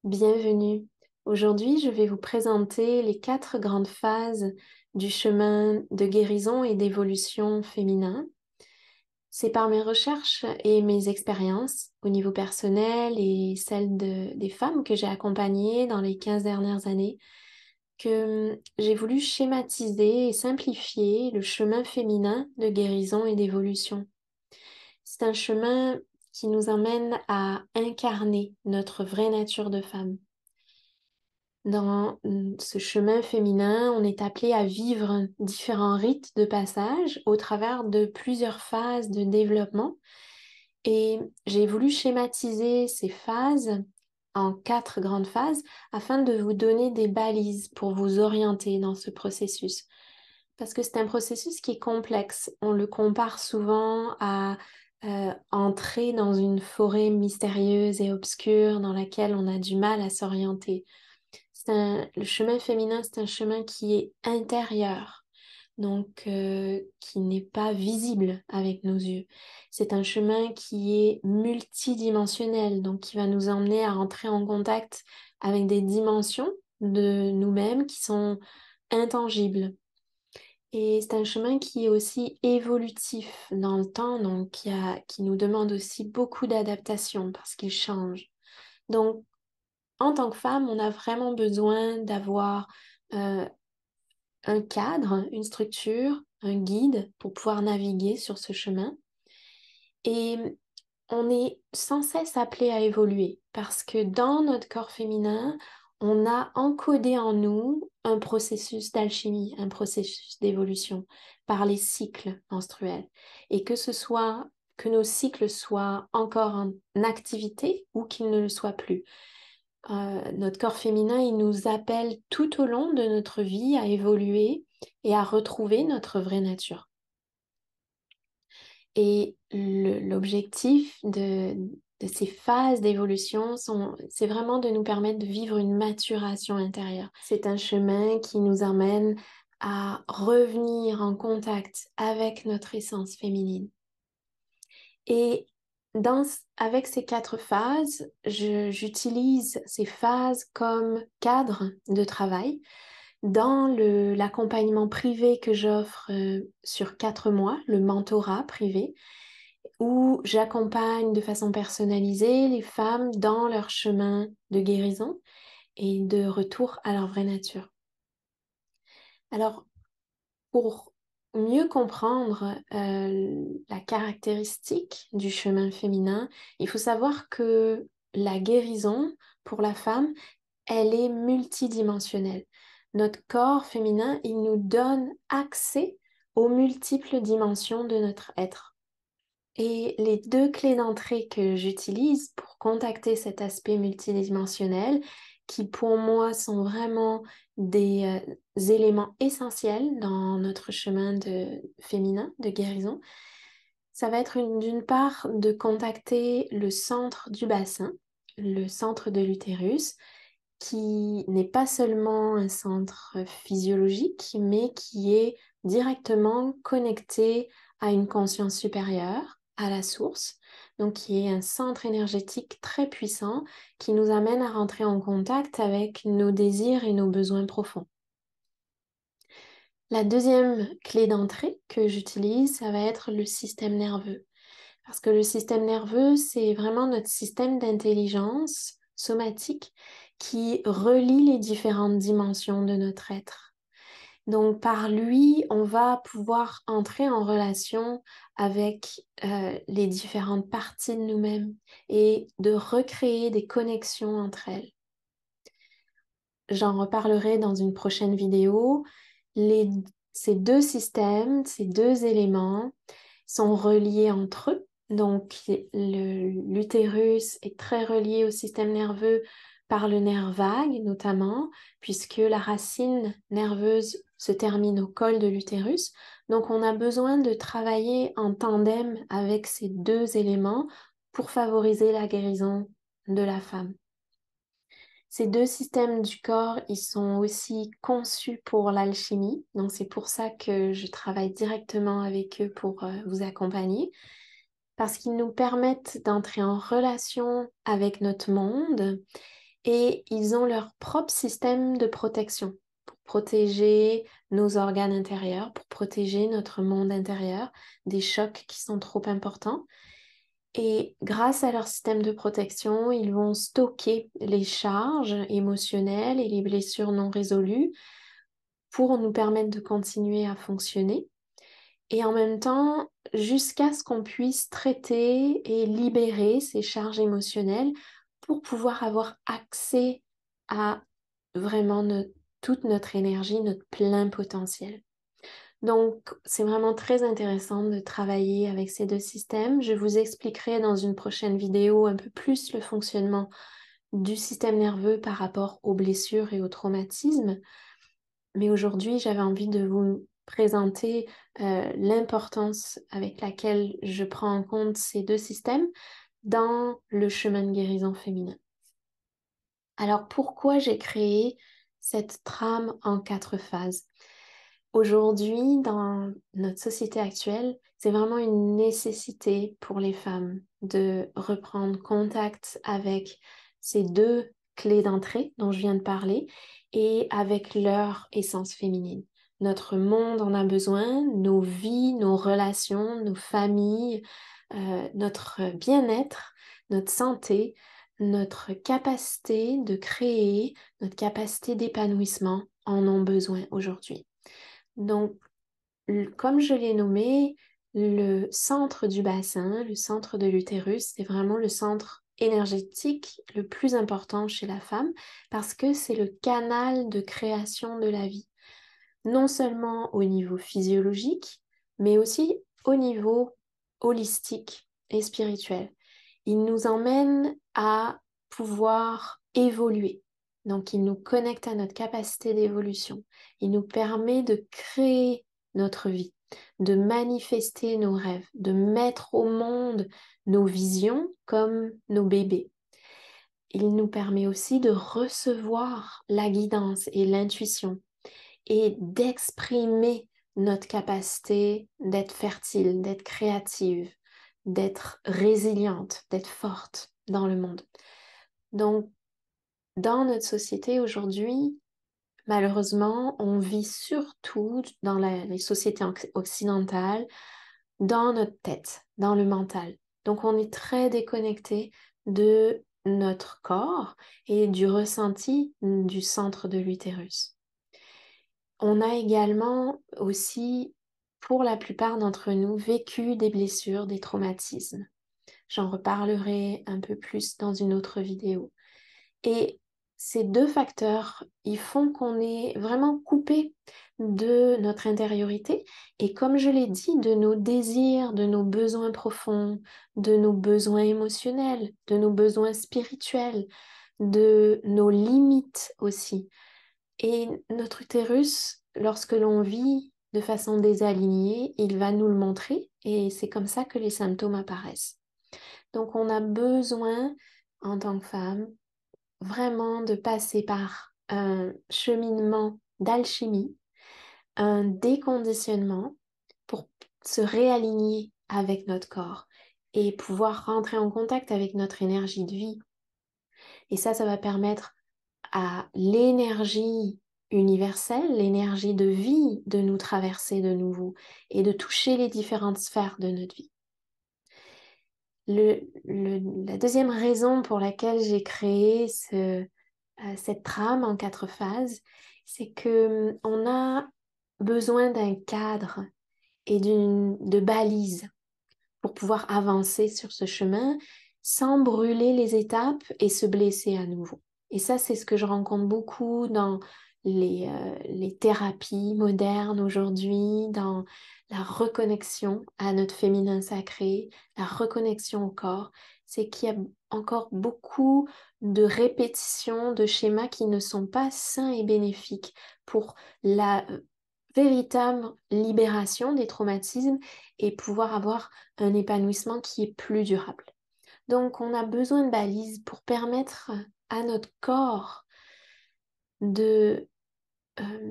Bienvenue. Aujourd'hui, je vais vous présenter les 4 grandes phases du chemin de guérison et d'évolution féminin. C'est par mes recherches et mes expériences au niveau personnel et celles des femmes que j'ai accompagnées dans les 15 dernières années que j'ai voulu schématiser et simplifier le chemin féminin de guérison et d'évolution. C'est un chemin qui nous emmène à incarner notre vraie nature de femme. Dans ce chemin féminin, on est appelé à vivre différents rites de passage au travers de plusieurs phases de développement. Et j'ai voulu schématiser ces phases en 4 grandes phases afin de vous donner des balises pour vous orienter dans ce processus. Parce que c'est un processus qui est complexe. On le compare souvent à entrer dans une forêt mystérieuse et obscure dans laquelle on a du mal à s'orienter. Le chemin féminin, c'est un chemin qui est intérieur, donc qui n'est pas visible avec nos yeux. C'est un chemin qui est multidimensionnel, donc qui va nous emmener à entrer en contact avec des dimensions de nous-mêmes qui sont intangibles. Et c'est un chemin qui est aussi évolutif dans le temps, donc qui nous demande aussi beaucoup d'adaptation parce qu'il change. Donc, en tant que femme, on a vraiment besoin d'avoir euh, un cadre, une structure, un guide pour pouvoir naviguer sur ce chemin. Et on est sans cesse appelé à évoluer parce que dans notre corps féminin, on a encodé en nous un processus d'alchimie, un processus d'évolution par les cycles menstruels. Et que nos cycles soient encore en activité ou qu'ils ne le soient plus. Notre corps féminin, il nous appelle tout au long de notre vie à évoluer et à retrouver notre vraie nature. Et l'objectif de ces phases d'évolution, c'est vraiment de nous permettre de vivre une maturation intérieure. C'est un chemin qui nous amène à revenir en contact avec notre essence féminine. Et avec ces 4 phases, j'utilise ces phases comme cadre de travail dans l'accompagnement privé que j'offre sur 4 mois, le mentorat privé, où j'accompagne de façon personnalisée les femmes dans leur chemin de guérison et de retour à leur vraie nature. Alors, pour mieux comprendre la caractéristique du chemin féminin, il faut savoir que la guérison pour la femme, elle est multidimensionnelle. Notre corps féminin, il nous donne accès aux multiples dimensions de notre être. Et les 2 clés d'entrée que j'utilise pour contacter cet aspect multidimensionnel, qui pour moi sont vraiment des éléments essentiels dans notre chemin de féminin, de guérison, ça va être d'une part de contacter le centre du bassin, le centre de l'utérus, qui n'est pas seulement un centre physiologique, mais qui est directement connecté à une conscience supérieure, à la source, donc qui est un centre énergétique très puissant qui nous amène à rentrer en contact avec nos désirs et nos besoins profonds. La deuxième clé d'entrée que j'utilise, ça va être le système nerveux. Parce que le système nerveux, c'est vraiment notre système d'intelligence somatique qui relie les différentes dimensions de notre être. Donc par lui, on va pouvoir entrer en relation avec les différentes parties de nous-mêmes et de recréer des connexions entre elles. J'en reparlerai dans une prochaine vidéo. Ces 2 systèmes, ces 2 éléments sont reliés entre eux. Donc, l'utérus est très relié au système nerveux par le nerf vague, notamment, puisque la racine nerveuse se termine au col de l'utérus. Donc, on a besoin de travailler en tandem avec ces 2 éléments pour favoriser la guérison de la femme. Ces 2 systèmes du corps, ils sont aussi conçus pour l'alchimie. Donc, c'est pour ça que je travaille directement avec eux pour vous accompagner. Parce qu'ils nous permettent d'entrer en relation avec notre monde et ils ont leur propre système de protection pour protéger nos organes intérieurs, pour protéger notre monde intérieur des chocs qui sont trop importants. Et grâce à leur système de protection, ils vont stocker les charges émotionnelles et les blessures non résolues pour nous permettre de continuer à fonctionner. Et en même temps, jusqu'à ce qu'on puisse traiter et libérer ces charges émotionnelles pour pouvoir avoir accès à vraiment toute notre énergie, notre plein potentiel. Donc, c'est vraiment très intéressant de travailler avec ces deux systèmes. Je vous expliquerai dans une prochaine vidéo un peu plus le fonctionnement du système nerveux par rapport aux blessures et aux traumatismes. Mais aujourd'hui, j'avais envie de vous présenter l'importance avec laquelle je prends en compte ces deux systèmes dans le chemin de guérison féminin. Alors, pourquoi j'ai créé cette trame en 4 phases? Aujourd'hui, dans notre société actuelle, c'est vraiment une nécessité pour les femmes de reprendre contact avec ces deux clés d'entrée dont je viens de parler et avec leur essence féminine. Notre monde en a besoin, nos vies, nos relations, nos familles, notre bien-être, notre santé, notre capacité de créer, notre capacité d'épanouissement en ont besoin aujourd'hui. Donc, comme je l'ai nommé, le centre du bassin, le centre de l'utérus, c'est vraiment le centre énergétique le plus important chez la femme parce que c'est le canal de création de la vie, non seulement au niveau physiologique, mais aussi au niveau holistique et spirituel. Il nous emmène à pouvoir évoluer. Donc, il nous connecte à notre capacité d'évolution. Il nous permet de créer notre vie, de manifester nos rêves, de mettre au monde nos visions comme nos bébés. Il nous permet aussi de recevoir la guidance et l'intuition et d'exprimer notre capacité d'être fertile, d'être créative, d'être résiliente, d'être forte dans le monde. Donc, dans notre société aujourd'hui, malheureusement, on vit surtout dans les sociétés occidentales, dans notre tête, dans le mental. Donc, on est très déconnecté de notre corps et du ressenti du centre de l'utérus. On a également aussi, pour la plupart d'entre nous, vécu des blessures, des traumatismes. J'en reparlerai un peu plus dans une autre vidéo. Et ces deux facteurs, ils font qu'on est vraiment coupé de notre intériorité et comme je l'ai dit, de nos désirs, de nos besoins profonds, de nos besoins émotionnels, de nos besoins spirituels, de nos limites aussi. Et notre utérus, lorsque l'on vit de façon désalignée, il va nous le montrer et c'est comme ça que les symptômes apparaissent. Donc on a besoin, en tant que femme, vraiment de passer par un cheminement d'alchimie, un déconditionnement pour se réaligner avec notre corps et pouvoir rentrer en contact avec notre énergie de vie. Et ça va permettre à l'énergie universelle, l'énergie de vie de nous traverser de nouveau et de toucher les différentes sphères de notre vie. La deuxième raison pour laquelle j'ai créé cette trame en 4 phases, c'est que on a besoin d'un cadre et de balises pour pouvoir avancer sur ce chemin sans brûler les étapes et se blesser à nouveau. Et ça, c'est ce que je rencontre beaucoup dans les thérapies modernes aujourd'hui, dans la reconnexion à notre féminin sacré, la reconnexion au corps. C'est qu'il y a encore beaucoup de répétitions, de schémas qui ne sont pas sains et bénéfiques pour la véritable libération des traumatismes et pouvoir avoir un épanouissement qui est plus durable. Donc, on a besoin de balises pour permettre à notre corps de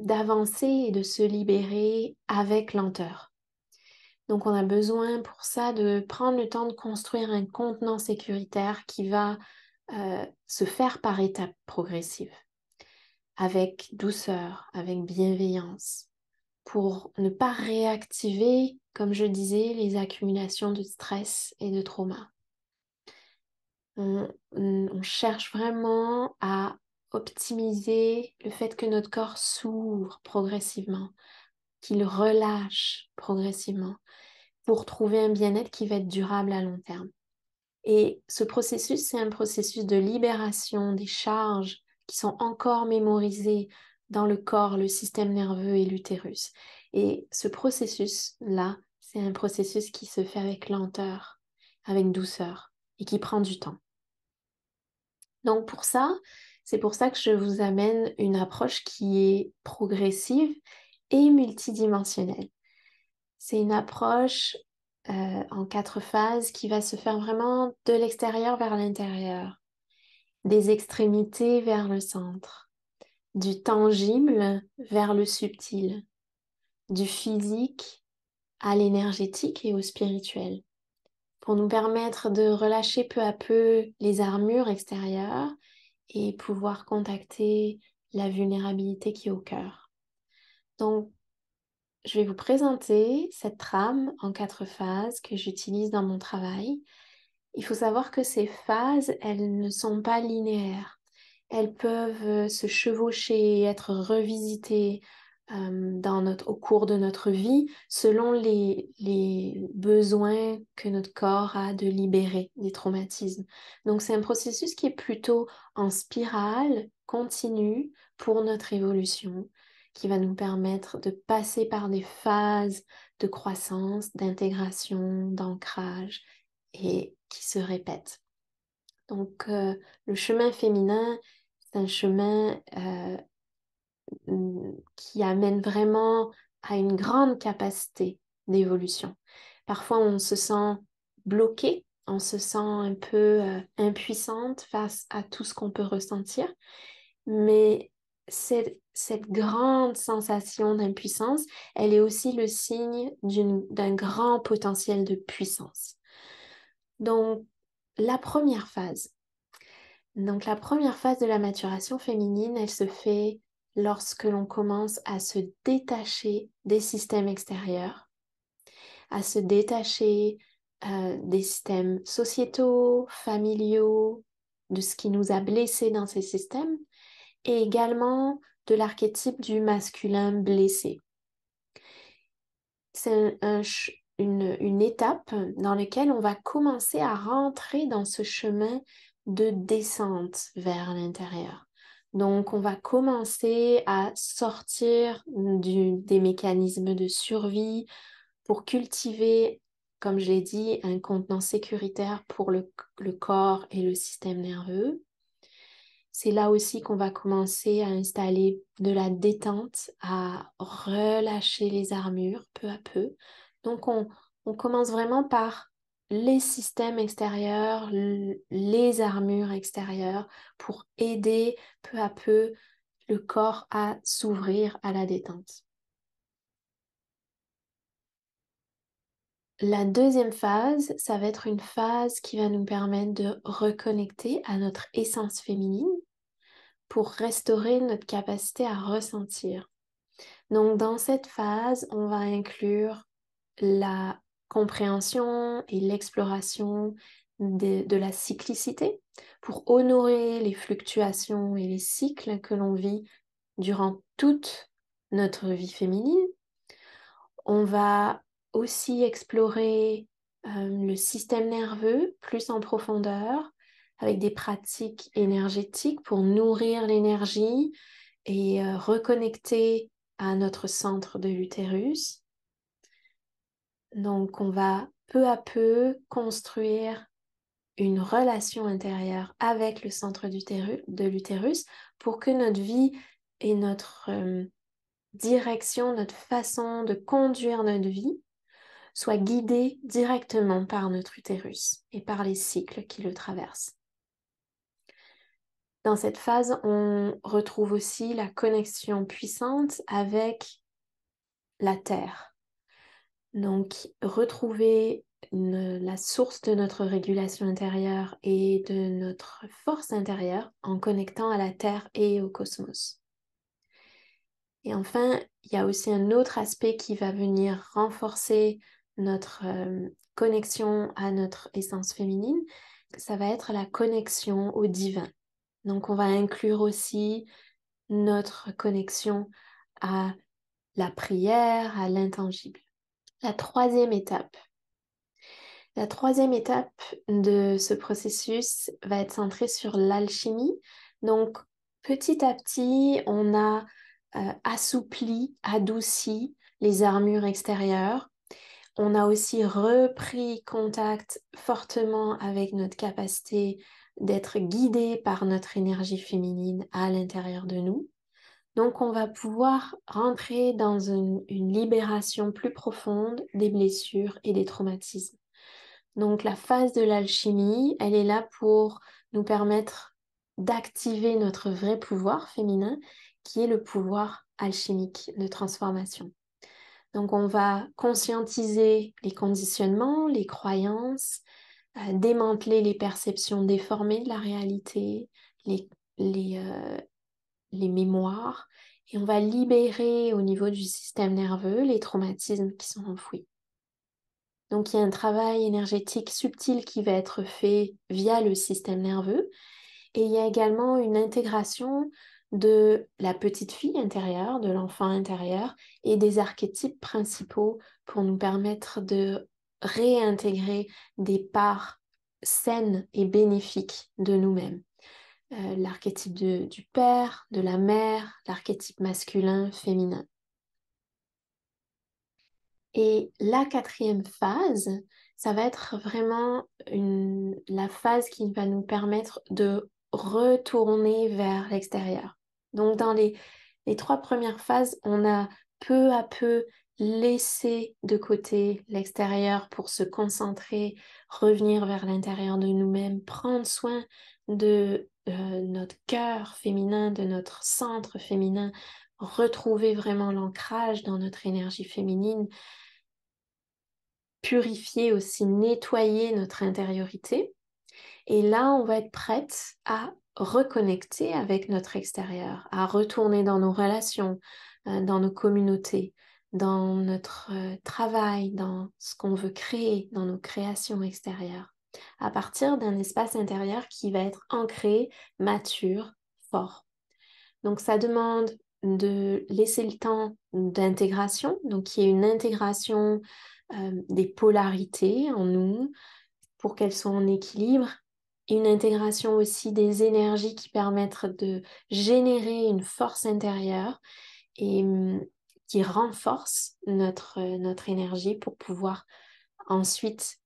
d'avancer et de se libérer avec lenteur. Donc, on a besoin pour ça de prendre le temps de construire un contenant sécuritaire qui va se faire par étapes progressives, avec douceur, avec bienveillance, pour ne pas réactiver, comme je disais, les accumulations de stress et de trauma. On cherche vraiment à optimiser le fait que notre corps s'ouvre progressivement, qu'il relâche progressivement pour trouver un bien-être qui va être durable à long terme. Et ce processus, c'est un processus de libération des charges qui sont encore mémorisées dans le corps, le système nerveux et l'utérus. Et ce processus-là, c'est un processus qui se fait avec lenteur, avec douceur et qui prend du temps. Donc pour ça, c'est pour ça que je vous amène une approche qui est progressive et multidimensionnelle. C'est une approche en 4 phases qui va se faire vraiment de l'extérieur vers l'intérieur, des extrémités vers le centre, du tangible vers le subtil, du physique à l'énergétique et au spirituel, pour nous permettre de relâcher peu à peu les armures extérieures et pouvoir contacter la vulnérabilité qui est au cœur. Donc, je vais vous présenter cette trame en 4 phases que j'utilise dans mon travail. Il faut savoir que ces phases, elles ne sont pas linéaires. Elles peuvent se chevaucher et être revisitées au cours de notre vie selon les besoins que notre corps a de libérer des traumatismes. Donc c'est un processus qui est plutôt en spirale continue pour notre évolution, qui va nous permettre de passer par des phases de croissance, d'intégration, d'ancrage et qui se répètent. Donc, le chemin féminin, c'est un chemin qui amène vraiment à une grande capacité d'évolution. Parfois, on se sent bloqué, on se sent un peu impuissante face à tout ce qu'on peut ressentir, mais cette grande sensation d'impuissance, elle est aussi le signe d'un grand potentiel de puissance. Donc, la première phase. Donc, la première phase de la maturation féminine, elle se fait lorsque l'on commence à se détacher des systèmes extérieurs, à se détacher des systèmes sociétaux, familiaux, de ce qui nous a blessés dans ces systèmes, et également de l'archétype du masculin blessé. C'est une étape dans laquelle on va commencer à rentrer dans ce chemin de descente vers l'intérieur. Donc, on va commencer à sortir des mécanismes de survie pour cultiver, comme je l'ai dit, un contenant sécuritaire pour le corps et le système nerveux. C'est là aussi qu'on va commencer à installer de la détente, à relâcher les armures peu à peu. Donc on commence vraiment par les systèmes extérieurs, les armures extérieures pour aider peu à peu le corps à s'ouvrir à la détente. La deuxième phase, ça va être une phase qui va nous permettre de reconnecter à notre essence féminine pour restaurer notre capacité à ressentir. Donc dans cette phase, on va inclure la compréhension et l'exploration de la cyclicité pour honorer les fluctuations et les cycles que l'on vit durant toute notre vie féminine. On va aussi explorer le système nerveux plus en profondeur avec des pratiques énergétiques pour nourrir l'énergie et reconnecter à notre centre de l'utérus. Donc, on va peu à peu construire une relation intérieure avec le centre de l'utérus pour que notre vie et notre direction, notre façon de conduire notre vie soit guidée directement par notre utérus et par les cycles qui le traversent. Dans cette phase, on retrouve aussi la connexion puissante avec la terre. Donc, retrouver la source de notre régulation intérieure et de notre force intérieure en connectant à la Terre et au cosmos. Et enfin, il y a aussi un autre aspect qui va venir renforcer notre connexion à notre essence féminine, ça va être la connexion au divin. Donc on va inclure aussi notre connexion à la prière, à l'intangible. La troisième étape. La troisième étape de ce processus va être centrée sur l'alchimie. Donc, petit à petit, on a assoupli, adouci les armures extérieures. On a aussi repris contact fortement avec notre capacité d'être guidé par notre énergie féminine à l'intérieur de nous. Donc, on va pouvoir rentrer dans une libération plus profonde des blessures et des traumatismes. Donc la phase de l'alchimie, elle est là pour nous permettre d'activer notre vrai pouvoir féminin, qui est le pouvoir alchimique de transformation. Donc on va conscientiser les conditionnements, les croyances, démanteler les perceptions déformées de la réalité, les, les, euh, les mémoires, et on va libérer au niveau du système nerveux les traumatismes qui sont enfouis. Donc il y a un travail énergétique subtil qui va être fait via le système nerveux et il y a également une intégration de la petite fille intérieure, de l'enfant intérieur et des archétypes principaux pour nous permettre de réintégrer des parts saines et bénéfiques de nous-mêmes. L'archétype du père, de la mère, l'archétype masculin, féminin. Et la quatrième phase, ça va être vraiment la phase qui va nous permettre de retourner vers l'extérieur. Donc dans les trois premières phases, on a peu à peu laissé de côté l'extérieur pour se concentrer, revenir vers l'intérieur de nous-mêmes, prendre soin de notre cœur féminin, de notre centre féminin, retrouver vraiment l'ancrage dans notre énergie féminine, purifier aussi, nettoyer notre intériorité. Et là, on va être prête à reconnecter avec notre extérieur, à retourner dans nos relations, dans nos communautés, dans notre travail, dans ce qu'on veut créer, dans nos créations extérieures, à partir d'un espace intérieur qui va être ancré, mature, fort. Donc ça demande de laisser le temps d'intégration, donc qu'il y ait une intégration des polarités en nous pour qu'elles soient en équilibre, une intégration aussi des énergies qui permettent de générer une force intérieure et qui renforce notre énergie pour pouvoir ensuite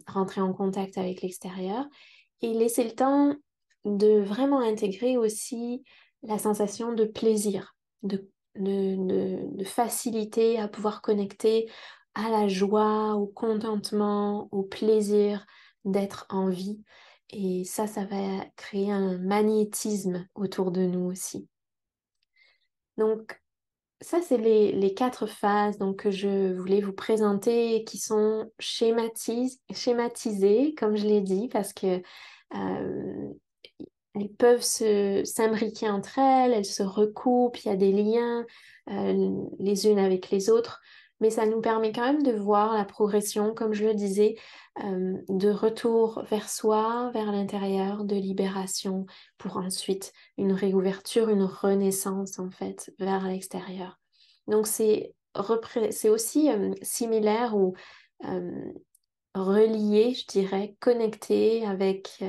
rentrer en contact avec l'extérieur et laisser le temps de vraiment intégrer aussi la sensation de plaisir, de facilité à pouvoir connecter à la joie, au contentement, au plaisir d'être en vie. Et ça va créer un magnétisme autour de nous aussi. Donc, ça, c'est les quatre phases donc, que je voulais vous présenter et qui sont schématisées, comme je l'ai dit, parce que elles peuvent s'imbriquer entre elles, elles se recoupent, il y a des liens les unes avec les autres, mais ça nous permet quand même de voir la progression, comme je le disais, de retour vers soi, vers l'intérieur, de libération, pour ensuite une réouverture, une renaissance en fait vers l'extérieur. Donc c'est aussi similaire ou euh, relié, je dirais, connecté avec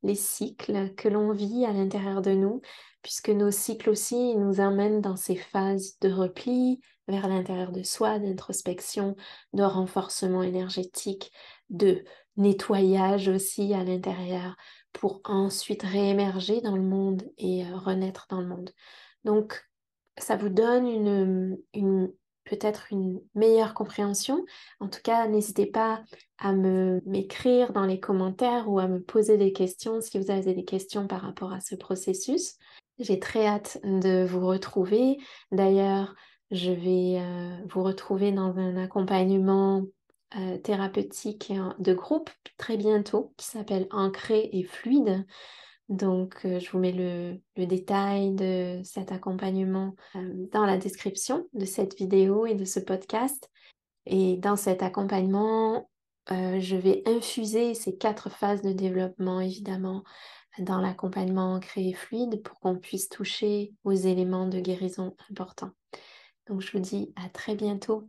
les cycles que l'on vit à l'intérieur de nous, puisque nos cycles aussi nous emmènent dans ces phases de repli vers l'intérieur de soi, d'introspection, de renforcement énergétique, de nettoyage aussi à l'intérieur, pour ensuite réémerger dans le monde et renaître dans le monde. Donc, ça vous donne peut-être une meilleure compréhension. En tout cas, n'hésitez pas à m'écrire dans les commentaires ou à me poser des questions si vous avez des questions par rapport à ce processus. J'ai très hâte de vous retrouver. D'ailleurs, je vais vous retrouver dans un accompagnement thérapeutique de groupe très bientôt qui s'appelle Ancré et fluide. Donc, je vous mets le détail de cet accompagnement dans la description de cette vidéo et de ce podcast. Et dans cet accompagnement, je vais infuser ces 4 phases de développement, évidemment, dans l'accompagnement ancré et fluide pour qu'on puisse toucher aux éléments de guérison importants. Donc, je vous dis à très bientôt.